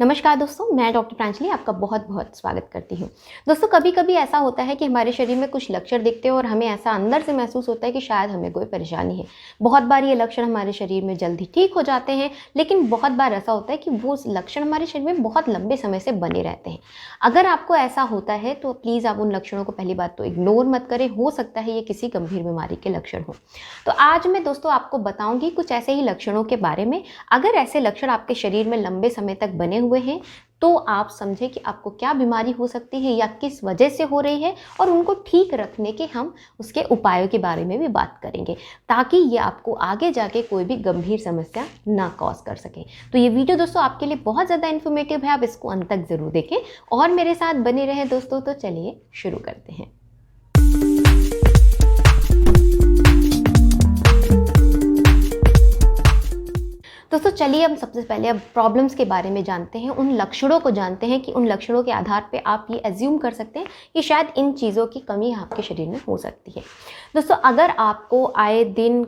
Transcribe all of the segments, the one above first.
नमस्कार दोस्तों, मैं डॉक्टर प्रांजलि आपका बहुत बहुत स्वागत करती हूँ। दोस्तों, कभी कभी ऐसा होता है कि हमारे शरीर में कुछ लक्षण दिखते हैं और हमें ऐसा अंदर से महसूस होता है कि शायद हमें कोई परेशानी है। बहुत बार ये लक्षण हमारे शरीर में जल्दी ठीक हो जाते हैं, लेकिन बहुत बार ऐसा होता है कि वो लक्षण हमारे शरीर में बहुत लंबे समय से बने रहते हैं। अगर आपको ऐसा होता है तो प्लीज़ आप उन लक्षणों को पहली बात तो इग्नोर मत करें। हो सकता है ये किसी गंभीर बीमारी के लक्षण हो। तो आज मैं दोस्तों आपको बताऊंगी कुछ ऐसे ही लक्षणों के बारे में। अगर ऐसे लक्षण आपके शरीर में लंबे समय तक बने हुए हैं तो आप समझें कि आपको क्या बीमारी हो सकती है या किस वजह से हो रही है, और उनको ठीक रखने के हम उसके उपायों के बारे में भी बात करेंगे, ताकि ये आपको आगे जाके कोई भी गंभीर समस्या ना कॉज कर सके। तो ये वीडियो दोस्तों आपके लिए बहुत ज़्यादा इन्फॉर्मेटिव है, आप इसको अंत तक ज़रूर देखें और मेरे साथ बने रहें दोस्तों। तो चलिए शुरू करते हैं। दोस्तों चलिए हम सबसे पहले अब प्रॉब्लम्स के बारे में जानते हैं, उन लक्षणों को जानते हैं कि उन लक्षणों के आधार पे आप ये एज्यूम कर सकते हैं कि शायद इन चीज़ों की कमी आपके शरीर में हो सकती है। दोस्तों, अगर आपको आए दिन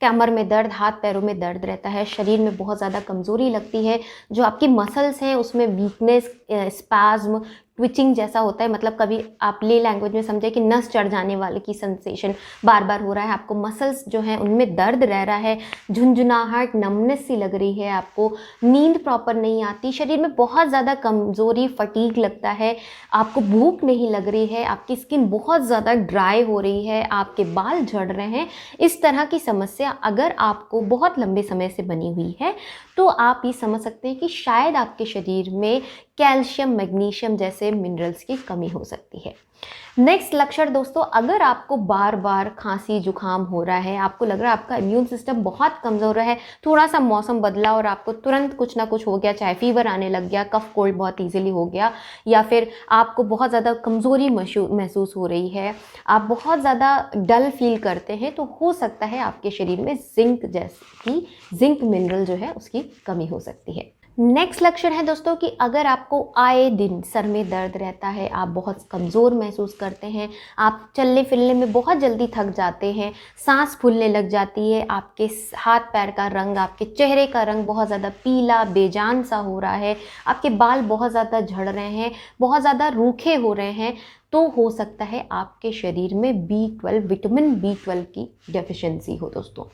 कमर में दर्द, हाथ पैरों में दर्द रहता है, शरीर में बहुत ज़्यादा कमज़ोरी लगती है, जो आपकी मसल्स हैं उसमें वीकनेस, स्पैज्म, ट्विचिंग जैसा होता है, मतलब कभी आप ले लैंग्वेज में समझे कि नस चढ़ जाने वाले की सेंसेशन बार बार हो रहा है, आपको मसल्स जो हैं उनमें दर्द रह रहा है, झुंझुनाहट, नमनेस सी लग रही है, आपको नींद प्रॉपर नहीं आती, शरीर में बहुत ज़्यादा कमज़ोरी, फटीग लगता है, आपको भूख नहीं लग रही है, आपकी स्किन बहुत ज़्यादा ड्राई हो रही है, आपके बाल झड़ रहे हैं, इस तरह की समस्या अगर आपको बहुत लंबे समय से बनी हुई है तो आप ये समझ सकते हैं कि शायद आपके शरीर में कैल्शियम, मैग्नीशियम जैसे मिनरल्स की कमी हो सकती है। नेक्स्ट लक्षण दोस्तों, अगर आपको बार बार खांसी जुकाम हो रहा है, आपको लग रहा है आपका इम्यून सिस्टम बहुत कमज़ोर है, थोड़ा सा मौसम बदला और आपको तुरंत कुछ ना कुछ हो गया, चाहे फीवर आने लग गया, कफ कोल्ड बहुत इजीली हो गया, या फिर आपको बहुत ज़्यादा कमज़ोरी महसूस हो रही है, आप बहुत ज़्यादा डल फील करते हैं, तो हो सकता है आपके शरीर में जिंक मिनरल जो है उसकी कमी हो सकती है। नेक्स्ट लक्षण है दोस्तों कि अगर आपको आए दिन सर में दर्द रहता है, आप बहुत कमज़ोर महसूस करते हैं, आप चलने फिरने में बहुत जल्दी थक जाते हैं, सांस फूलने लग जाती है, आपके हाथ पैर का रंग, आपके चेहरे का रंग बहुत ज़्यादा पीला बेजान सा हो रहा है, आपके बाल बहुत ज़्यादा झड़ रहे हैं, बहुत ज़्यादा रूखे हो रहे हैं, तो हो सकता है आपके शरीर में B12, विटामिन B12 की डेफिशिएंसी हो दोस्तों।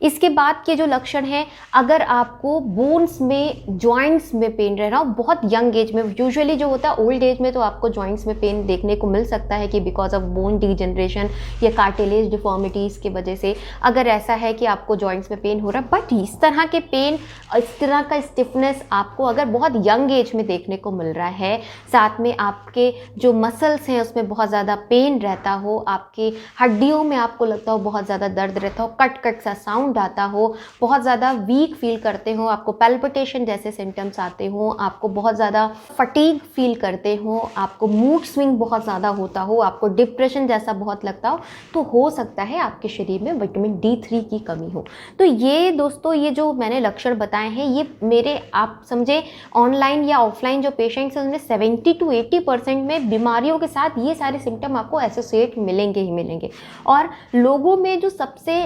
इसके बाद के जो लक्षण हैं, अगर आपको बोन्स में, जॉइंट्स में पेन रह रहा हो बहुत यंग एज में, यूजुअली जो होता है ओल्ड एज में तो आपको जॉइंट्स में पेन देखने को मिल सकता है कि बिकॉज ऑफ बोन डीजनरेशन या कार्टिलेज डिफॉर्मिटीज़ की वजह से, अगर ऐसा है कि आपको जॉइंट्स में पेन हो रहा है, बट इस तरह के पेन, इस तरह का स्टिफनेस आपको अगर बहुत यंग एज में देखने को मिल रहा है, साथ में आपके जो मसल्स हैं उसमें बहुत ज़्यादा पेन रहता हो, आपकी हड्डियों में आपको लगता हो बहुत ज़्यादा दर्द रहता हो, कट कट सा साउंड आता हो, बहुत ज़्यादा वीक फील करते हो, आपको पैल्पिटेशन जैसे सिम्टम्स आते हो, आपको बहुत ज़्यादा फटीग फील करते हो, आपको मूड स्विंग बहुत ज़्यादा होता हो, आपको डिप्रेशन जैसा बहुत लगता हो, तो हो सकता है आपके शरीर में विटामिन D3 की कमी हो। तो ये दोस्तों, ये जो मैंने लक्षण बताए हैं, ये मेरे, आप समझे, ऑनलाइन या ऑफलाइन जो पेशेंट्स हैं उनमें 70 to 80% में बीमारियों के साथ ये सारे सिम्टम आपको एसोसिएट मिलेंगे ही मिलेंगे। और लोगों में जो सबसे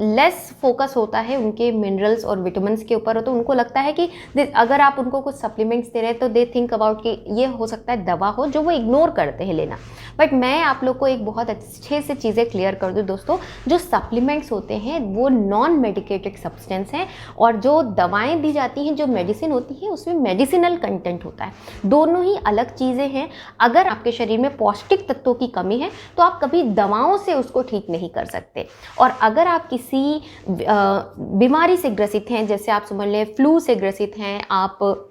लेस फोकस होता है उनके मिनरल्स और विटामिन्स के ऊपर, तो उनको लगता है कि अगर आप उनको कुछ सप्लीमेंट्स दे रहे हैं तो दे थिंक अबाउट कि ये हो सकता है दवा हो, जो वो इग्नोर करते हैं लेना। बट मैं आप लोग को एक बहुत अच्छे से चीज़ें क्लियर कर दूँ दोस्तों, जो सप्लीमेंट्स होते हैं वो नॉन मेडिकेटेड सब्सटेंस हैं, और जो दवाएं दी जाती हैं, जो मेडिसिन होती है, उसमें मेडिसिनल कंटेंट होता है। दोनों ही अलग चीज़ें हैं। अगर आपके शरीर में पौष्टिक तत्वों की कमी है तो आप कभी दवाओं से उसको ठीक नहीं कर सकते। और अगर आप किसी बीमारी से ग्रसित हैं, जैसे आप समझ लें फ्लू से ग्रसित हैं, आप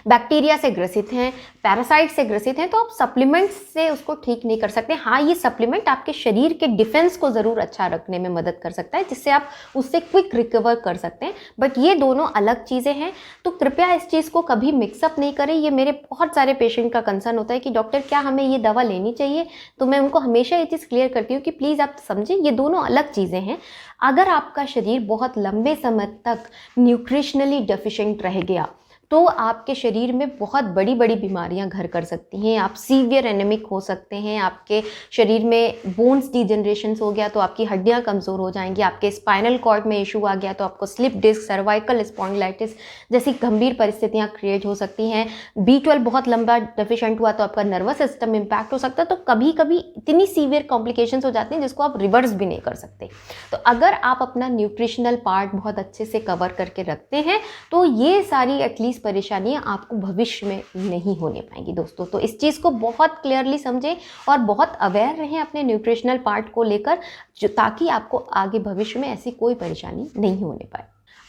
बैक्टीरिया से ग्रसित हैं, पैरासाइट से ग्रसित हैं, तो आप सप्लीमेंट्स से उसको ठीक नहीं कर सकते। हाँ, ये सप्लीमेंट आपके शरीर के डिफेंस को ज़रूर अच्छा रखने में मदद कर सकता है, जिससे आप उससे क्विक रिकवर कर सकते हैं, बट ये दोनों अलग चीज़ें हैं। तो कृपया इस चीज़ को कभी मिक्सअप नहीं करें। ये मेरे बहुत सारे पेशेंट का कंसर्न होता है कि डॉक्टर क्या हमें ये दवा लेनी चाहिए, तो मैं उनको हमेशा ये चीज़ क्लियर करती हूँ कि प्लीज़ आप समझें, ये दोनों अलग चीज़ें हैं। अगर आपका शरीर बहुत लंबे समय तक न्यूट्रिशनली डेफिशिएंट रह गया तो आपके शरीर में बहुत बड़ी बड़ी बीमारियां घर कर सकती हैं। आप सीवियर एनेमिक हो सकते हैं, आपके शरीर में बोन्स डिजनरेशन हो गया तो आपकी हड्डियां कमज़ोर हो जाएंगी, आपके स्पाइनल कॉर्ड में इशू आ गया तो आपको स्लिप डिस्क, सर्वाइकल स्पॉन्डिलाइटिस जैसी गंभीर परिस्थितियां क्रिएट हो सकती हैं। B12 बहुत लंबा डेफिशिएंट हुआ तो आपका नर्वस सिस्टम इम्पैक्ट हो सकता है। तो कभी कभी इतनी सीवियर कॉम्प्लिकेशंस हो जाती हैं जिसको आप रिवर्स भी नहीं कर सकते। तो अगर आप अपना न्यूट्रिशनल पार्ट बहुत अच्छे से कवर करके रखते हैं तो ये सारी एटलीस्ट परेशानियां आपको भविष्य में नहीं होने पाएंगी दोस्तों। तो इस चीज़ को बहुत क्लियरली समझें और बहुत अवेयर रहें अपने न्यूट्रिशनल पार्ट को लेकर, ताकि आपको आगे भविष्य में ऐसी कोई परेशानी नहीं होने पाए।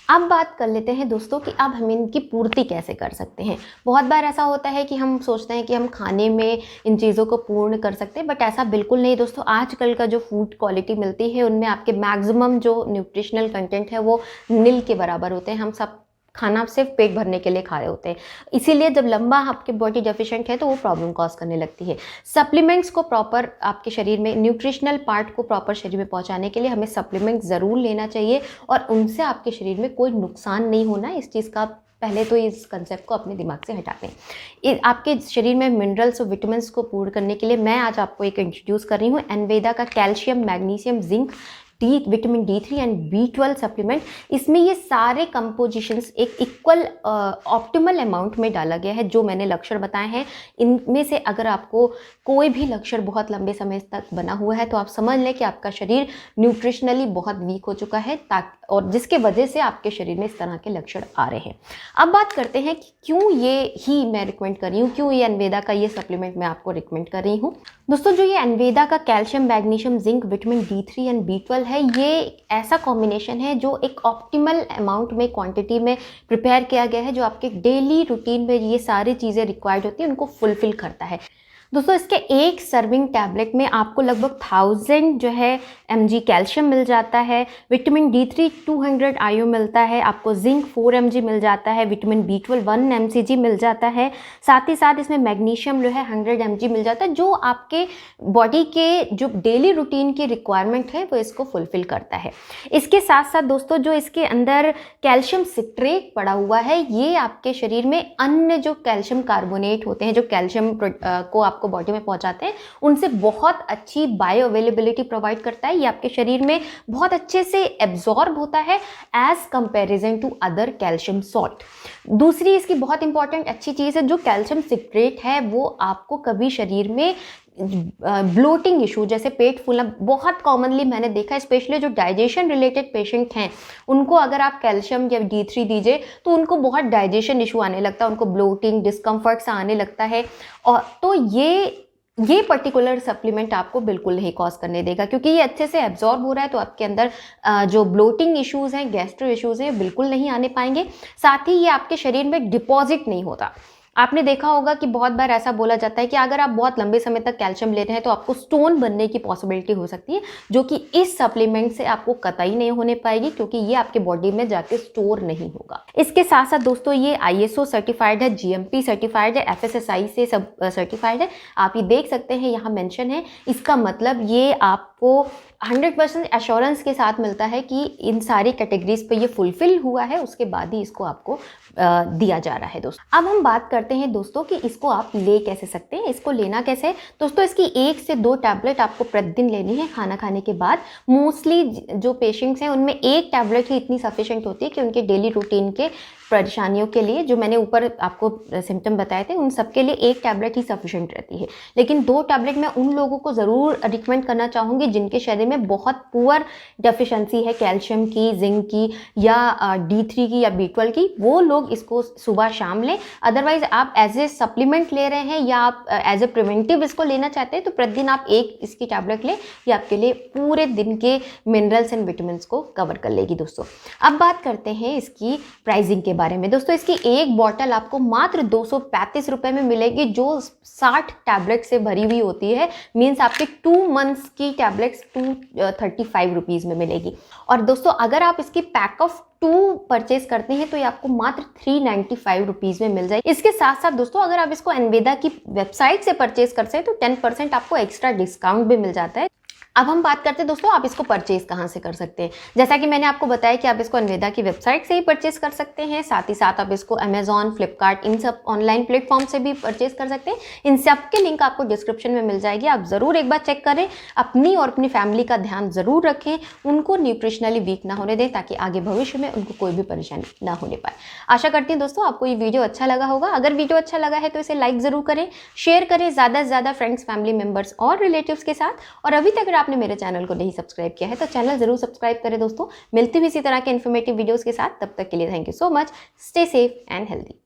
अब बात कर लेते हैं दोस्तों कि अब हम इनकी पूर्ति कैसे कर सकते हैं। बहुत बार ऐसा होता है कि हम सोचते हैं कि हम खाने में इन चीज़ों को पूर्ण कर सकते हैं, बट ऐसा बिल्कुल नहीं दोस्तों। आजकल का जो फूड क्वालिटी मिलती है उनमें आपके मैक्सिमम जो न्यूट्रिशनल कंटेंट है वो नील के बराबर होते हैं। हम सब खाना सिर्फ पेट भरने के लिए खा रहे होते हैं, इसीलिए जब लंबा आपके बॉडी डेफिशिएंट है तो वो प्रॉब्लम कॉज करने लगती है। सप्लीमेंट्स को प्रॉपर आपके शरीर में, न्यूट्रिशनल पार्ट को प्रॉपर शरीर में पहुंचाने के लिए हमें सप्लीमेंट ज़रूर लेना चाहिए और उनसे आपके शरीर में कोई नुकसान नहीं होना। इस चीज़ का पहले तो इस कंसेप्ट को अपने दिमाग से हटा दें। आपके शरीर में मिनरल्स और विटामिन्स को पूर्ण करने के लिए मैं आज आपको एक इंट्रोड्यूस कर रही हूँ एनवेदा का calcium, magnesium, zinc, vitamin D3 and B12 supplement. इसमें ये सारे कंपोजिशंस एक इक्वल ऑप्टिमल अमाउंट में डाला गया है। जो मैंने लक्षण बताए हैं इनमें से अगर आपको कोई भी लक्षण बहुत लंबे समय तक बना हुआ है तो आप समझ लें कि आपका शरीर न्यूट्रिशनली बहुत वीक हो चुका है, और जिसके वजह से आपके शरीर में इस तरह के लक्षण आ रहे हैं। अब बात करते हैं कि क्यों ये ही मैं रिकमेंड कर रही हूँ, क्यों ये एनवेदा का ये सप्लीमेंट मैं आपको रिकमेंड कर रही हूँ। दोस्तों जो ये एनवेदा का calcium, magnesium, zinc, vitamin D3 and B12 है, ये ऐसा कॉम्बिनेशन है जो एक ऑप्टिमल अमाउंट में, क्वांटिटी में प्रिपेयर किया गया है, जो आपके डेली रूटीन में ये सारी चीज़ें रिक्वायर्ड होती हैं उनको फुलफिल करता है। दोस्तों इसके एक सर्विंग टैबलेट में आपको लगभग 1000 जो है mg कैल्शियम मिल जाता है, विटामिन D3 200 IU मिलता है, आपको जिंक 4 mg मिल जाता है, विटामिन B12 1 mcg मिल जाता है, साथ ही साथ इसमें मैग्नीशियम जो है 100 mg मिल जाता है, जो आपके बॉडी के जो डेली रूटीन की रिक्वायरमेंट है वो इसको फुलफिल करता है। इसके साथ साथ दोस्तों जो इसके अंदर कैल्शियम सिट्रेट पड़ा हुआ है, ये आपके शरीर में अन्य जो कैल्शियम कार्बोनेट होते हैं, जो कैल्शियम को आपको बॉडी में पहुंचाते हैं, उनसे बहुत अच्छी बायो अवेलेबिलिटी प्रोवाइड करता है। ये आपके शरीर में बहुत अच्छे से एब्जॉर्ब होता है as comparison to other calcium salt. दूसरी इसकी बहुत इंपॉर्टेंट अच्छी चीज़ है, जो कैल्शियम सिट्रेट है वो आपको कभी शरीर में ब्लोटिंग इशू जैसे पेट फूलना, बहुत कॉमनली मैंने देखा है, स्पेशली जो डाइजेशन रिलेटेड पेशेंट हैं उनको अगर आप कैल्शियम या D3 दीजिए तो उनको बहुत डाइजेशन इशू आने लगता है, उनको ब्लोटिंग, डिस्कम्फर्ट सा आने लगता है। और तो ये पर्टिकुलर सप्लीमेंट आपको बिल्कुल नहीं कॉज करने देगा, क्योंकि ये अच्छे से एब्जॉर्ब हो रहा है, तो आपके अंदर जो ब्लोटिंग इश्यूज़ हैं, गैस्ट्रो इश्यूज़ हैं, बिल्कुल नहीं आने पाएंगे। साथ ही ये आपके शरीर में डिपॉजिट नहीं होता। आपने देखा होगा कि बहुत बार ऐसा बोला जाता है कि अगर आप बहुत लंबे समय तक कैल्शियम ले रहे हैं तो आपको स्टोन बनने की पॉसिबिलिटी हो सकती है, जो कि इस सप्लीमेंट से आपको कतई नहीं होने पाएगी, क्योंकि ये आपके बॉडी में जाके स्टोर नहीं होगा। इसके साथ साथ दोस्तों ये ISO सर्टिफाइड है, GMP सर्टिफाइड है, FSSAI से सब सर्टिफाइड है। आप ये देख सकते हैं यहाँ मेंशन है। इसका मतलब ये आपको 100% एश्योरेंस के साथ मिलता है कि इन सारी कैटेगरीज पे ये फुलफिल हुआ है, उसके बाद ही इसको आपको दिया जा रहा है। दोस्तों अब हम बात करते हैं दोस्तों कि इसको आप ले कैसे सकते हैं, इसको लेना कैसे है। दोस्तों इसकी 1 से 2 टैबलेट आपको प्रतिदिन लेनी है खाना खाने के बाद। मोस्टली जो पेशेंट्स हैं उनमें 1 टैबलेट ही इतनी सफिशिएंट होती है कि उनके डेली रूटीन के परेशानियों के लिए, जो मैंने ऊपर आपको सिम्टम बताए थे, उन सबके लिए 1 टैबलेट ही सफिशिएंट रहती है। लेकिन 2 टैबलेट मैं उन लोगों को ज़रूर रिकमेंड करना चाहूँगी जिनके शरीर में बहुत पुअर डेफिशिएंसी है कैल्शियम की, जिंक की या D3 की या B12 की, वो लोग इसको सुबह शाम लें। अदरवाइज आप एज ए सप्लीमेंट ले रहे हैं या आप एज ए प्रिवेंटिव इसको लेना चाहते हैं तो प्रतिदिन आप 1 इसकी टैबलेट लें, ये आपके लिए पूरे दिन के मिनरल्स एंड विटामिन को कवर कर लेगी। दोस्तों अब बात करते हैं इसकी प्राइसिंग के बारे में। दोस्तों इसकी एक बॉटल आपको मात्र 235 रुपए में मिलेगी, जो 60 टैबलेट से भरी हुई होती है। मीन्स आपके 2 मंथ्स की टैबलेट्स 235 रुपीज़ में मिलेगी। और दोस्तों अगर आप इसकी पैक ऑफ 2 परचेज करते हैं तो ये आपको मात्र 395 रुपीज़ में मिल जाएगी। इसके साथ साथ दोस्तों अगर आप इसको एनवेदा की वेबसाइट से परचेज करते हैं तो 10% आपको एक्स्ट्रा डिस्काउंट भी मिल जाता है। अब हम बात करते हैं दोस्तों आप इसको परचेज़ कहाँ से कर सकते हैं। जैसा कि मैंने आपको बताया कि आप इसको अनवेदा की वेबसाइट से ही परचेज़ कर सकते हैं, साथ ही साथ आप इसको अमेज़ॉन, फ्लिपकार्ट इन सब ऑनलाइन प्लेटफॉर्म से भी परचेज़ कर सकते हैं। इन सब के लिंक आपको डिस्क्रिप्शन में मिल जाएगी, आप ज़रूर एक बार चेक करें। अपनी और अपनी फैमिली का ध्यान ज़रूर रखें, उनको न्यूट्रिशनली वीक ना होने दें ताकि आगे भविष्य में उनको कोई भी परेशानी ना होने पाए। आशा करती हूँ दोस्तों आपको ये वीडियो अच्छा लगा होगा। अगर वीडियो अच्छा लगा है तो इसे लाइक ज़रूर करें, शेयर करें ज़्यादा से ज़्यादा फ्रेंड्स, फैमिली मेम्बर्स और रिलेटिव्स के साथ। और अभी तक अगर आपने मेरे चैनल को नहीं सब्सक्राइब किया है तो चैनल जरूर सब्सक्राइब करें दोस्तों। मिलती हुई इसी तरह के इन्फॉर्मेटिव वीडियोस के साथ, तब तक के लिए thank you so much. Stay safe and healthy.